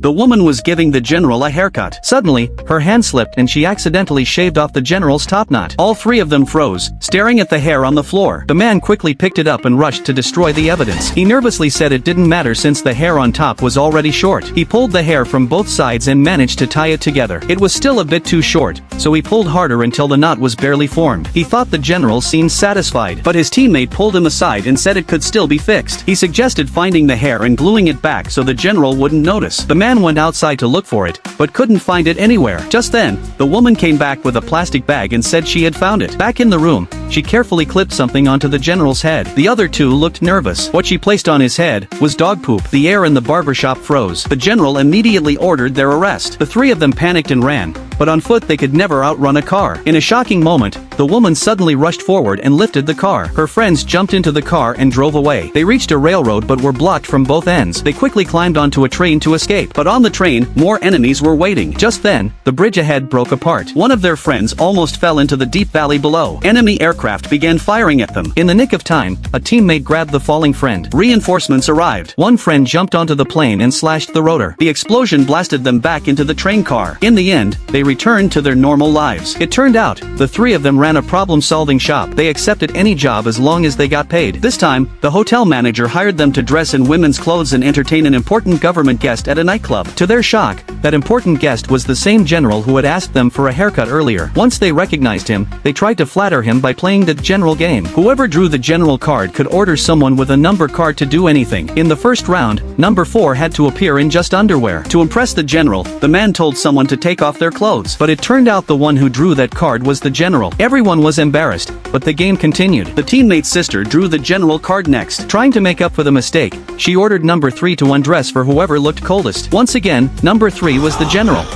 The woman was giving the general a haircut. Suddenly, her hand slipped and she accidentally shaved off the general's top knot. All three of them froze, staring at the hair on the floor. The man quickly picked it up and rushed to destroy the evidence. He nervously said it didn't matter since the hair on top was already short. He pulled the hair from both sides and managed to tie it together. It was still a bit too short, so he pulled harder until the knot was barely formed. He thought the general seemed satisfied, but his teammate pulled him aside and said it could still be fixed. He suggested finding the hair and gluing it back so the general wouldn't notice. The man went outside to look for it, but couldn't find it anywhere. Just then, the woman came back with a plastic bag and said she had found it. Back in the room, she carefully clipped something onto the general's head. The other two looked nervous. What she placed on his head was dog poop. The air in the barbershop froze. The general immediately ordered their arrest. The three of them panicked and ran, but on foot they could never outrun a car. In a shocking moment, the woman suddenly rushed forward and lifted the car. Her friends jumped into the car and drove away. They reached a railroad but were blocked from both ends. They quickly climbed onto a train to escape. But on the train, more enemies were waiting. Just then, the bridge ahead broke apart. One of their friends almost fell into the deep valley below. Enemy aircraft began firing at them. In the nick of time, a teammate grabbed the falling friend. Reinforcements arrived. One friend jumped onto the plane and slashed the rotor. The explosion blasted them back into the train car. In the end, they returned to their normal lives. It turned out, the three of them ran a problem-solving shop. They accepted any job as long as they got paid. This time, the hotel manager hired them to dress in women's clothes and entertain an important government guest at a nightclub. To their shock, that important guest was the same general who had asked them for a haircut earlier. Once they recognized him, they tried to flatter him by playing the general game. Whoever drew the general card could order someone with a number card to do anything. In the first round, number 4 had to appear in just underwear. To impress the general, the man told someone to take off their clothes. But it turned out the one who drew that card was the general. Everyone was embarrassed, but the game continued. The teammate's sister drew the general card next. Trying to make up for the mistake, she ordered number 3 to undress for whoever looked coldest. Once again, number 3 was the general.